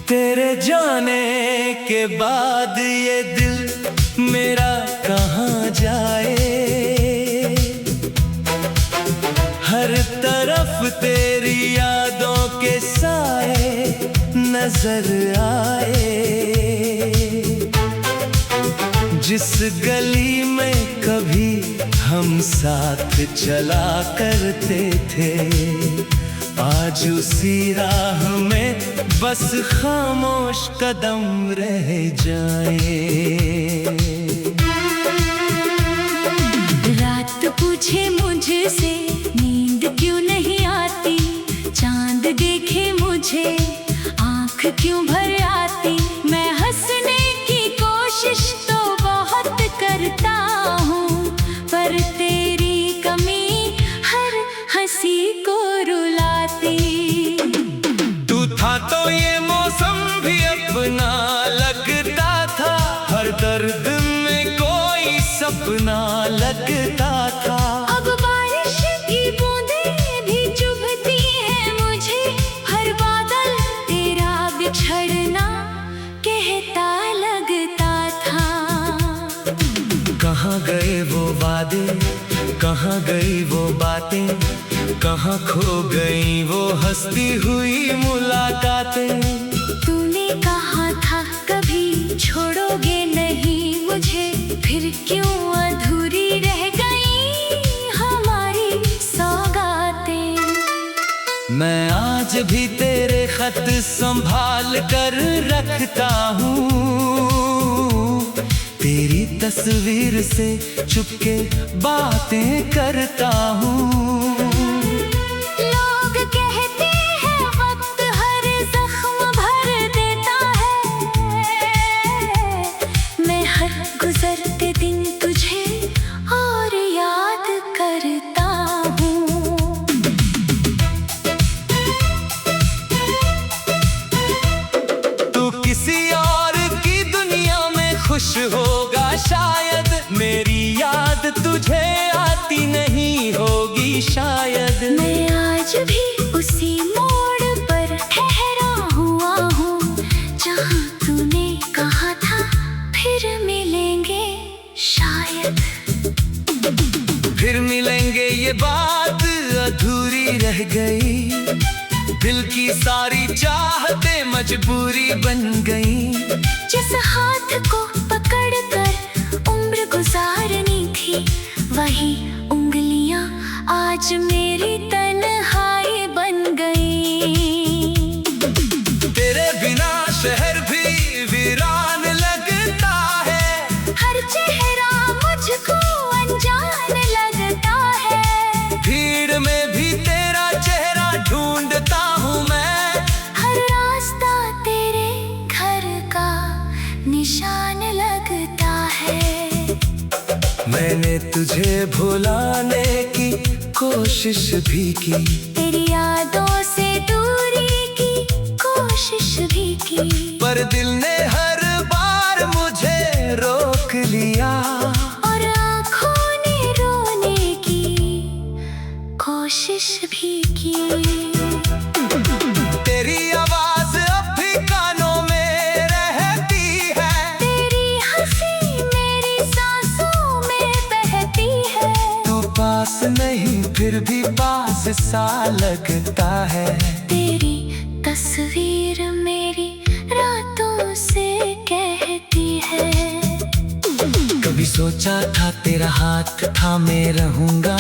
तेरे जाने के बाद ये दिल मेरा कहाँ जाए। हर तरफ तेरी यादों के साए नजर आए। जिस गली में कभी हम साथ चला करते थे, आज उसी राह में बस खामोश कदम रह जाए। रात पूछे मुझसे नींद क्यों नहीं आती, चांद देखे मुझे आंख क्यों भर आती। मैं हंसने की कोशिश तो बहुत करता हूँ, पर तेरी कमी हर हंसी को रुलाती। तू था तो ये मौसम भी अपना लगता था, हर दर्द में कोई सपना लगता था। अब बारिश की बूंदें भी चुभती हैं मुझे, हर बादल तेरा बिछड़ना कहता लगता था। कहाँ गए वो वादे, कहाँ गई वो बातें, कहाँ खो गई वो हंसती हुई मुलाकातें। तूने कहा था कभी छोड़ोगे नहीं मुझे, फिर क्यों अधूरी रह गई हमारी सौगातें। मैं आज भी तेरे खत संभाल कर रखता हूँ, तेरी तस्वीर से चुपके बातें करता हूँ। लोग कहते हैं वक्त हर जख्म भर देता है, मैं हर गुजरते दिन तुझे और याद करता हूँ। तू किसी और की दुनिया में खुश होगा शायद, मेरी याद तुझे आती नहीं होगी शायद। मैं आज भी उसी मोड़ पर ठहरा हुआ हूँ, जहाँ तूने कहा था फिर मिलेंगे शायद। फिर मिलेंगे ये बात अधूरी रह गई, दिल की सारी चाहतें मजबूरी बन गई। जिस हाथ को पकड़कर उम्र गुजारनी थी, वही उंगलियां आज मेरी तन्हाई बन गई। तेरे बिना शहर भी वीरान लगता है, हर चेहरा मुझको अनजान लगता है। भीड़ में भी तेरा चेहरा ढूंढता हूँ मैं, हर रास्ता तेरे घर का निशान लगता है। मैंने तुझे भुलाने की कोशिश भी की, तेरी यादों से दूरी की कोशिश भी की, पर दिल ने हर बार मुझे रोक लिया। और आँखों ने रोने की कोशिश भी की। तेरी आवाज अब भी कानों में रहती है, तेरी हंसी मेरी सांसों में बहती है। तू पास नहीं फिर भी पास सा लगता है। तेरी तस्वीर मेरी रातों से कहती है। कभी सोचा था तेरा हाथ थामे रहूंगा,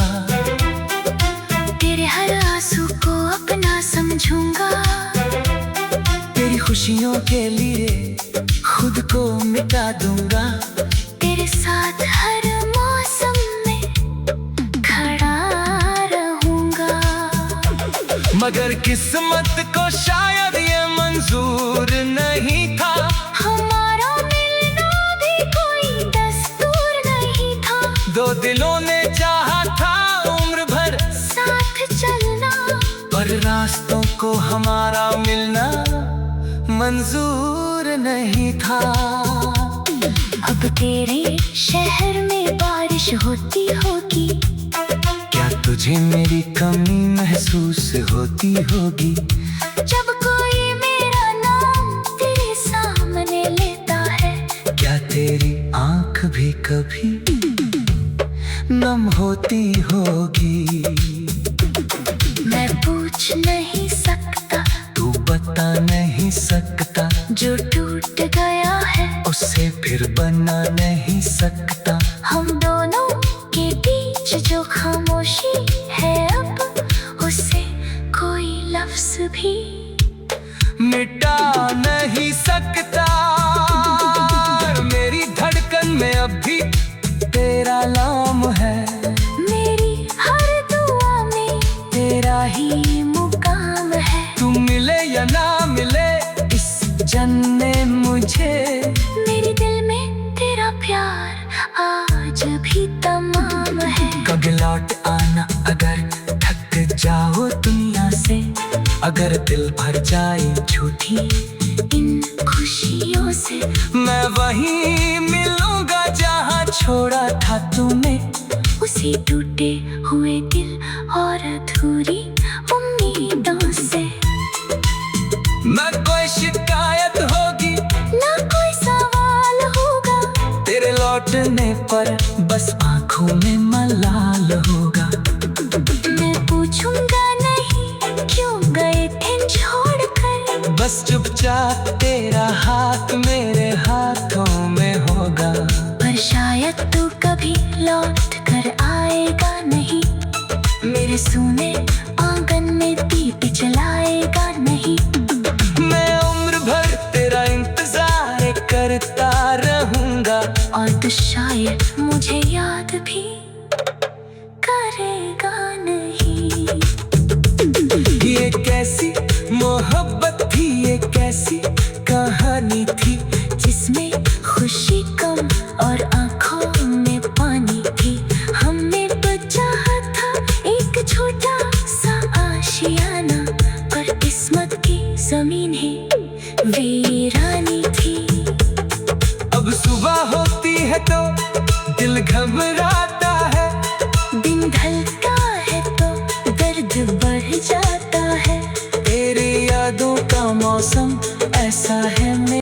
तेरे हर आंसू को अपना समझूंगा। तेरी खुशियों के लिए खुद को मिटा दूंगा। तेरे साथ हर मौसम में खड़ा रहूंगा। मगर किस्मत को शायद ये मंजूर नहीं था, हमारा मिलना भी कोई दस्तूर को हमारा मिलना मंजूर नहीं था। अब तेरे शहर में बारिश होती होगी, क्या तुझे मेरी कमी महसूस होती होगी? जब कोई मेरा नाम तेरे सामने लेता है, क्या तेरी आंख भी कभी नम होती होगी? मैं पूछ नहीं सकता, तू बता नहीं सकता, जो टूट गया है उसे फिर बना नहीं सकता। हम दोनों के बीच जो खामोशी है, अब उसे कोई लफ्ज भी मिटा नहीं सकता। मेरी धड़कन में अब भी तेरा नाम है, मेरी हर दुआ में तेरा ही मुकाम है। तू मिले या ना मिले इस जन्म में मुझे, मेरे दिल में तेरा प्यार आज भी तमाम है। कभी लौट आना अगर थक जाओ दुनिया से, अगर दिल भर जाए झूठी इन खुशियों से, मैं वहीं मिलूंगा जहाँ छोड़ा था तूने। उसी टूटे हुए दिल और अधूरी उम्मीदों से। ना कोई शिकायत होगी, ना कोई सवाल होगा, तेरे लौटने पर बस आंखों में मलाल होगा। मैं पूछूंगा नहीं क्यों गए थे छोड़कर, बस चुपचाप तेरा हाथ मेरे हाथों में होगा। पर शायद तू कभी लौट कर आएगा नहीं, मेरे सूने आंगन में दीप जलाएगा नहीं। मैं उम्र भर तेरा इंतजार करता रहूंगा, और तो शायद मुझे याद भी करेगा नहीं। ये कैसी मोहब्बत थी, ये कैसी कहानी थी, जिसमें खुशी कम और आंखों में पानी थी। हमने तो चाहा था एक छोटा सा आशियाना, पर किस्मत की जमीन ही वीरानी थी। अब सुबह होती है तो दिल घबराता है, दिन ढलता है तो दर्द बढ़ जाता है। तेरी यादों का मौसम ऐसा है मैं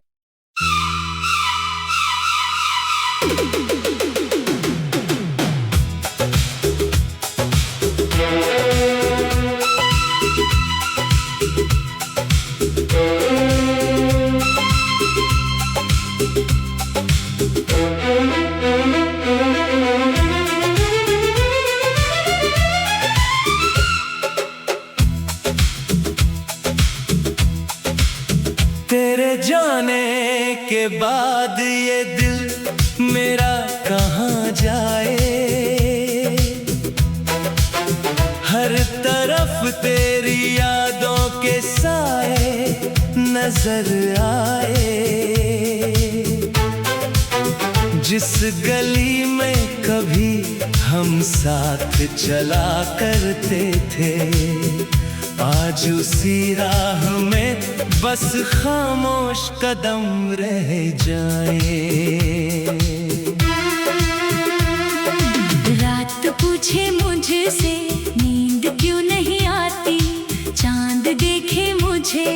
तेरे जाने के बाद ये दिल मेरा कहाँ जाए। हर तरफ तेरी यादों के साए नजर आए। जिस गली में कभी हम साथ चला करते थे, आज उसी राह में बस खामोश कदम रह जाए। रात पूछे मुझसे नींद क्यों नहीं आती, चांद देखे मुझे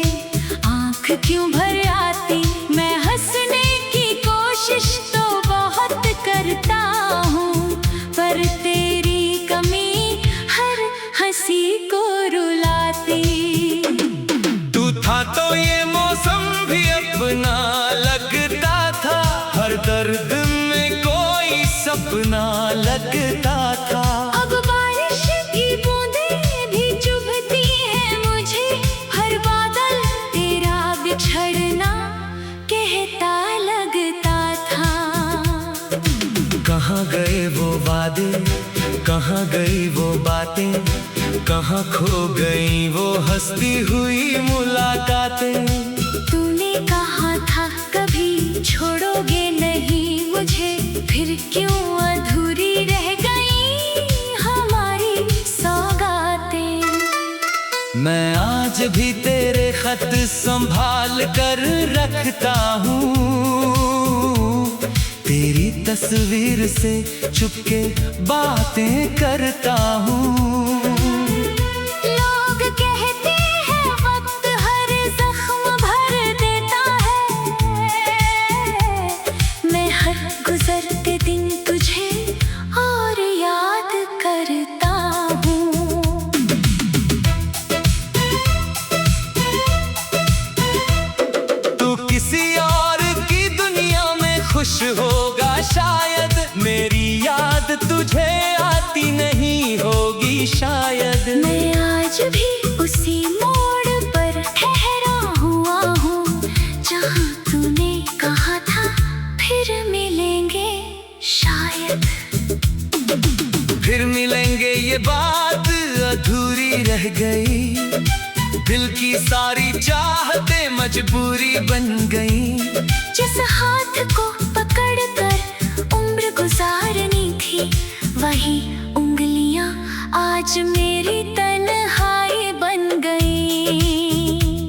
आंख क्यों भर आती। मैं हंसने की कोशिश तो बहुत करता हूँ, पर तेरी कमी हर हंसी को रुलाती। तू था तो ये मौसम भी अपना लगता था, हर दर्द में कोई सपना लगता था। अब बारिश की बूंदें भी चुभती हैं मुझे, हर बादल तेरा बिछड़ना कहता लगता था। कहाँ गए वो वादे, कहाँ गई वो बातें, कहाँ खो गई वो हंसती हुई मुलाकातें। तूने कहा था कभी छोड़ोगे नहीं मुझे, फिर क्यों अधूरी रह गई हमारी सौगातें। मैं आज भी संभाल कर रखता हूँ। तेरी तस्वीर से चुपके बातें करता हूँ। लोग कहते हैं वक्त हर जख्म भर देता है, मैं हर गुजरते दिन तुझे और याद करता हूँ। तू किसी और की दुनिया में खुश होगा शायद, मेरी याद तुझे आती नहीं होगी शायद। मैं आज भी उसी मोड़ पर ठहरा हुआ हूँ, जहाँ तूने कहा था फिर मिलेंगे शायद। फिर मिलेंगे ये बात अधूरी रह गई, दिल की सारी चाहते मजबूरी बन गई। जिस हाथ को पकड़कर उम्र गुजारनी थी, वही उंगलियां आज मेरी तन्हाई बन गई।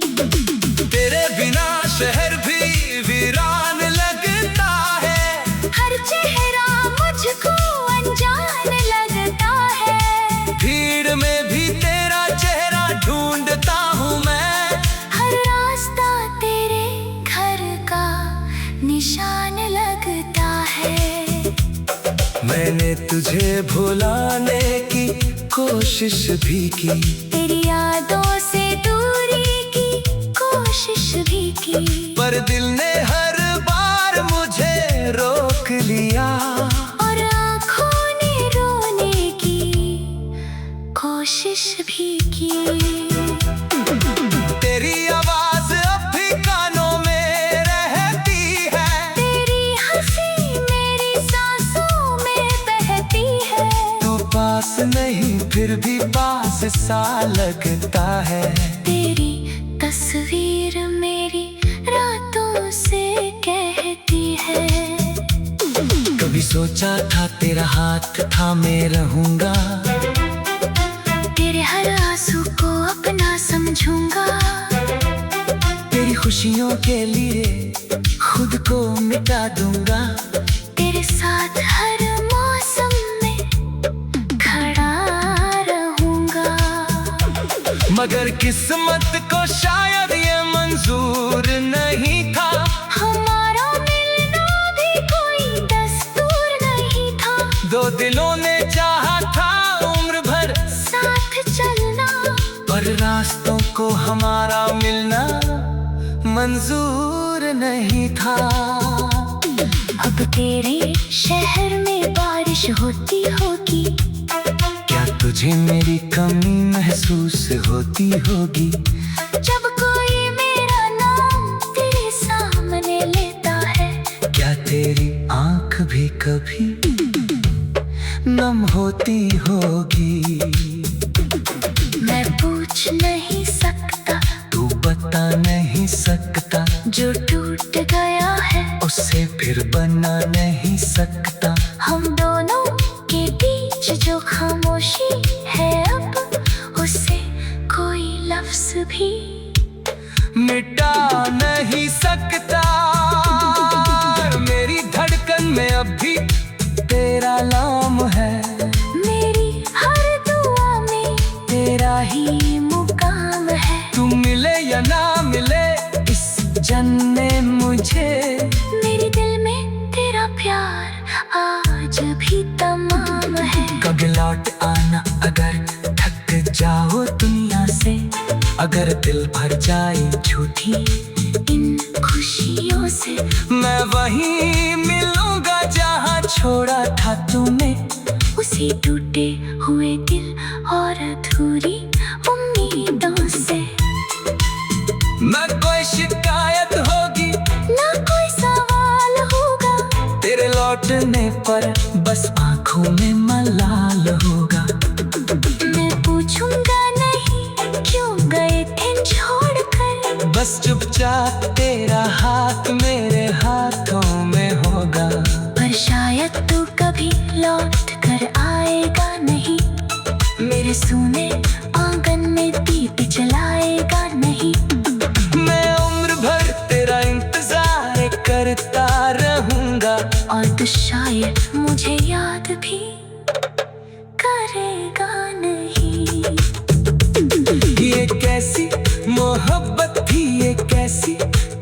तेरे बिना शहर भी वीरान लगता है, हर चेहरा मुझको अनजान लगता है। भीड़ में भी तेरा चेहरा ढूंढता हूँ मैं, हर रास्ता तेरे घर का निशान लगता है। मैंने तुझे भुलाने की कोशिश भी की, तेरी यादों से दूरी की कोशिश भी की, पर दिल ने हर बार मुझे रोक लिया। और आँखों ने रोने की कोशिश भी की। तेरी आवाज अब भी कानों में रहती है, तेरी हंसी मेरी सांसों में बहती है। तू पास नहीं फिर भी पास सा लगता है। तेरी तस्वीर मेरी रातों से कहती है। कभी सोचा था तेरा हाथ थामे रहूंगा, तेरे हर आंसू को अपना समझूंगा। तेरी खुशियों के लिए खुद को मिटा दूंगा। तेरे साथ हर मौसम में खड़ा रहूंगा। मगर किस्मत को शायद ये मंजूर नहीं था, हमारा मिलना भी कोई दस्तूर नहीं था। दो दिलों ने चाहा था उम्र भर साथ चलना, पर रास्तों को हमारा मिलना मंजूर नहीं था। अब तेरे शहर में बारिश होती होगी, क्या तुझे मेरी कमी महसूस होती होगी? जब कोई मेरा नाम तेरे सामने लेता है, क्या तेरी आंख भी कभी नम होती होगी? मैं पूछ नहीं सकता, तू बता नहीं सकता, जो टूट गया है उसे फिर बना नहीं सकता। हम दोनों के बीच जो खामोशी है, अब उसे कोई लफ्ज भी मिटा नहीं सकता। मेरी धड़कन में अब भी तेरा नाम है, मेरी हर दुआ में तेरा ही मुकाम है। तू मिले या ना मिले इस जन्म में मुझे, मेरे दिल में तेरा प्यार आज भी तमाम है। कभी लौट आना अगर थक जाओ दुनिया से, अगर दिल भर जाए झूठी इन खुशियों से, मैं वहीं मिलूंगा जहाँ छोड़ा था तूने। उसी टूटे हुए दिल और अधूरी उम्मीदों से। न कोई शिकायत होगी, ना कोई सवाल होगा, तेरे लौटने पर बस आंखों में मलाल होगा। मैं पूछूंगा नहीं क्यों गए थे छोड़कर, बस चुपचाप तेरा हाथ मेरे हाथों में होगा। पर शायद तू कभी लौट कर आएगा नहीं, मेरे सूने आंगन में दीप जलाएगा नहीं। मैं ये मुझे याद भी करेगा नहीं। ये कैसी मोहब्बत थी, ये कैसी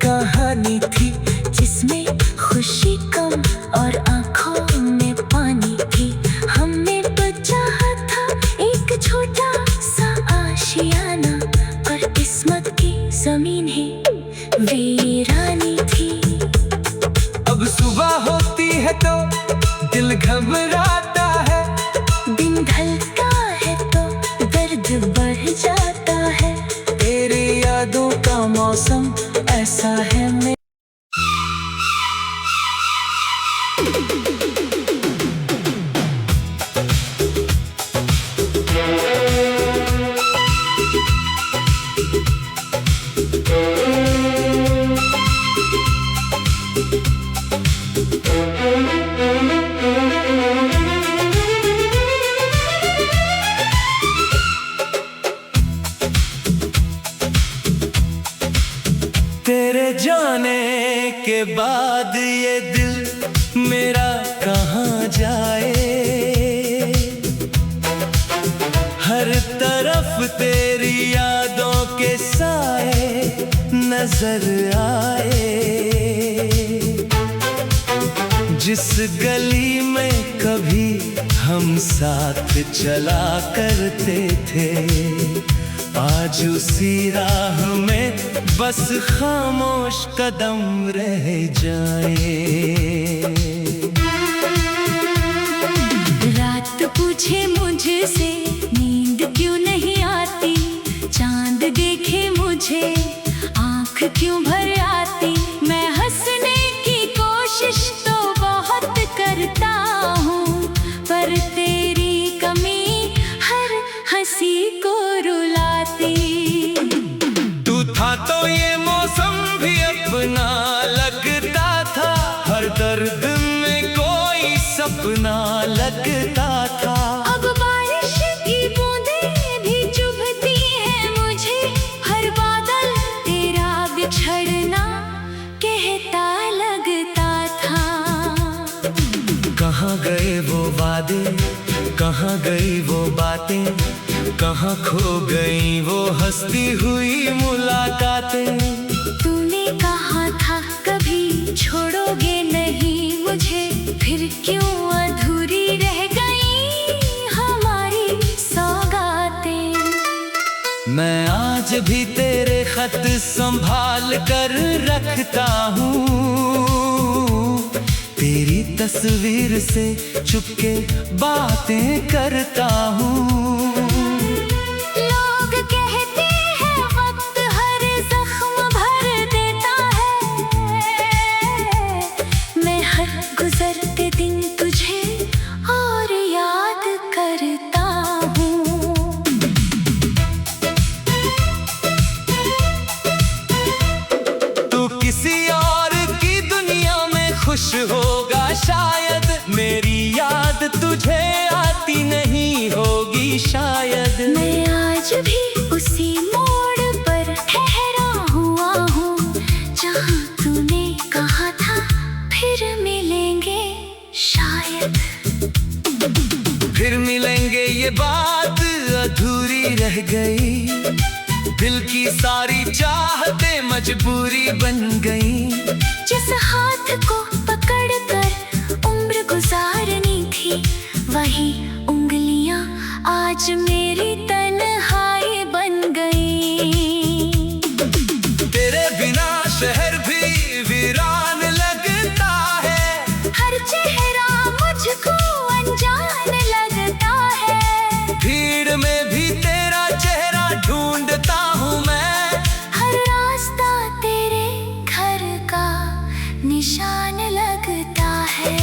कहानी थी, जिसमें खुशी कम और आंखों में पानी थी। हमने तो चाहा था एक छोटा सा आशियाना, पर किस्मत की जमीन ही वीरानी थी। अब सुबह होती है तो दिल घबराता है, दिन ढलता है तो दर्द बढ़ जाता है। तेरी यादों का मौसम ऐसा है। तेरे जाने के बाद ये दिल मेरा कहाँ जाए, हर तरफ तेरी यादों के साए नजर आए। जिस गली में कभी हम साथ चला करते थे, आज उसी राह में बस खामोश कदम रह जाए। रात पूछे मुझसे नींद क्यों नहीं आती, चांद देखे मुझे आंख क्यों भर आती। मैं हंसने की कोशिश तो बहुत करता हूँ, पर तेरी कमी हर हंसी को रुलाती। तू था तो ये मौसम भी अपना लगता था, हर दर्द में कोई सपना लगता था। अब बारिश की बूंदें भी चुभती हैं मुझे, हर बादल तेरा बिछड़ना कहता लगता था। कहाँ गए वो वादे, कहाँ गई वो बातें, कहाँ खो गई वो हंसती हुई मुलाकातें। तूने कहा था कभी छोड़ोगे नहीं मुझे, फिर क्यों अधूरी रह गई हमारी सौगातें। मैं आज भी तेरे खत संभाल कर रखता हूँ, तेरी तस्वीर से चुपके बातें करता हूँ। लोग कहते हैं वक्त हर जख्म भर देता है, मैं हर गुजरते दिन तुझे और याद करता हूँ। तू किसी और की दुनिया में खुश होगा शायद, मेरी याद तुझे आती नहीं होगी शायद। मैं आज भी उसी मोड़ पर ठहरा हुआ हूँ, जहाँ तूने कहा था फिर मिलेंगे शायद। फिर मिलेंगे ये बात अधूरी रह गई, दिल की सारी चाहतें मजबूरी बन गई। जिस हाथ को पकड़कर उम्र गुजारनी थी, वही उंगलियां आज मेरी तन्हाई बन गई। तेरे बिना शहर भी वीरान लगता है, हर चेहरा मुझको अनजान लगता है। भीड़ में भी तेरा चेहरा ढूंढता हूँ मैं, हर रास्ता तेरे घर का निशान लगता है।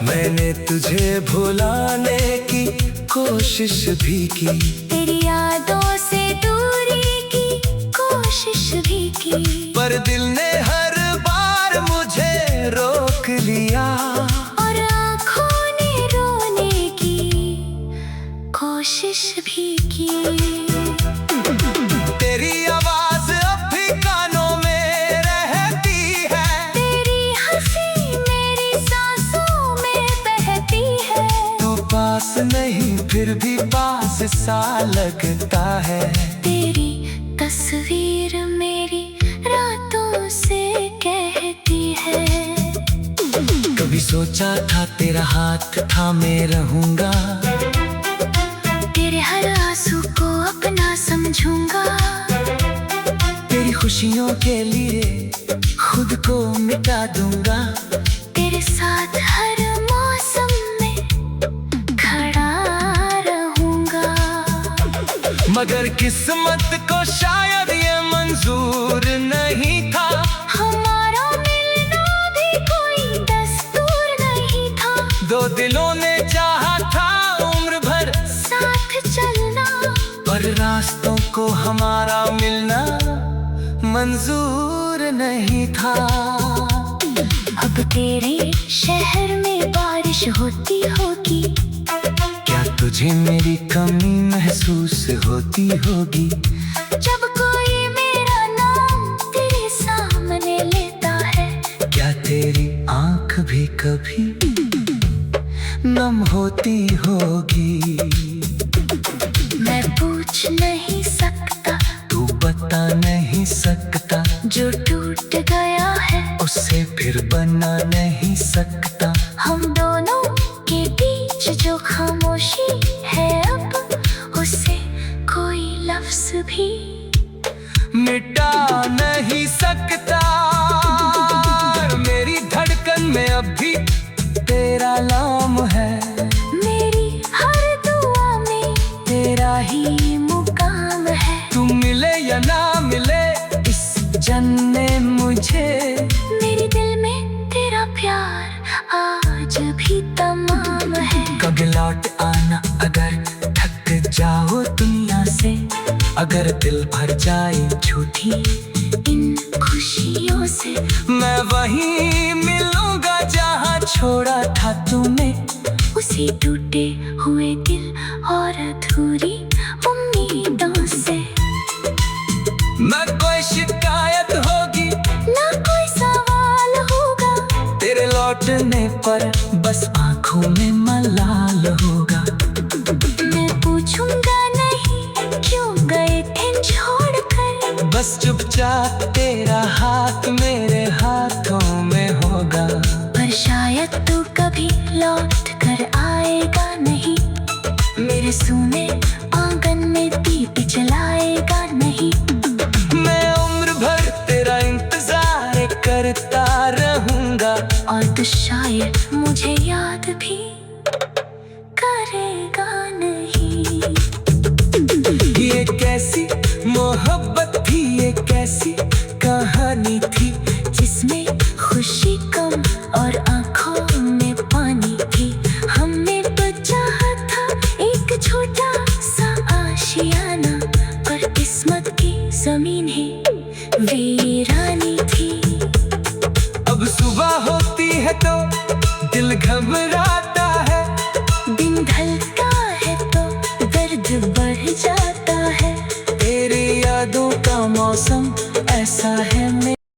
मैंने तुझे भुलाने की कोशिश भी की, तेरी यादों से दूरी की कोशिश भी की, पर दिल ने हर बार मुझे रोक लिया। और आँखों ने रोने की कोशिश भी की। तेरी आवाज अब भी कानों में रहती है, तेरी हंसी मेरी सांसों फिर भी पास सा लगता है। तेरी तस्वीर मेरी रातों से कहती है। कभी सोचा था तेरा हाथ थामे रहूंगा, तेरे हर आंसू को अपना समझूंगा। तेरी खुशियों के लिए खुद को मिटा दूंगा। तेरे साथ हर मौसम में खड़ा रहूंगा। मगर किस्मत को शायद ये मंजूर नहीं था। हमारा मिलना भी कोई दस्तूर नहीं था। दो दिलों ने चाहा था उम्र भर साथ चलना, पर रास्तों को हमारा मिलना मंजूर नहीं था। अब तेरे शहर में बारिश होती होगी। क्या तुझे मेरी कमी महसूस होती होगी? जब कोई मेरा नाम तेरे सामने लेता है, क्या तेरी आंख भी कभी नम होती होगी? मैं पूछ नहीं सकता, तू बता नहीं सकता, जो टूट गया है उसे फिर बना नहीं सकता। हम दोनों के बीच जो खामोशी है, अब उसे कोई लफ्ज भी मिटा नहीं सकता। मेरी धड़कन में अब भी तेरा नाम है। मेरी हर दुआ में तेरा ही मुकाम है। तू मिले या ना मिले इस जन्ने मुझे, मेरे दिल में तेरा प्यार आज भी तमाम है। कभी लौट आना अगर थक जाओ दुनिया से, अगर दिल भर जाए झूठी इन खुशियों से। मैं वहीं मिलूंगा जहाँ छोड़ा था तूने। उसी टूटे हुए दिल और अधूरी उम्मीदों से। ना कोई शिकायत होगी, ना कोई सवाल होगा। तेरे लौटने पर बस आंखों में मलाल होगा। मैं पूछूंगा नहीं क्यों गए थे छोड़कर, बस चुपचाप तेरा हाथ मेरे हाथों में होगा। पर शायद तू कभी लौट कर आएगा नहीं। मेरे सूने आंगन में दीप जलाएगा नहीं। मैं उम्र भर तेरा इंतजार करता रहूंगा, और तो शायद मुझे याद भी करेगा नहीं। ये कैसी मोहब्बत थी, ये कैसी कहानी थी, जिसमें खुशी कम और आंखों में पानी थी। हमने तो चाहा था एक छोटा सा आशियाना, पर किस्मत की जमीन ही वीरानी थी। अब सुबह होती है तो दिल घबराता है, दिन ढलता है तो दर्द बढ़ जाता है। तेरी यादों का मौसम ऐसा है।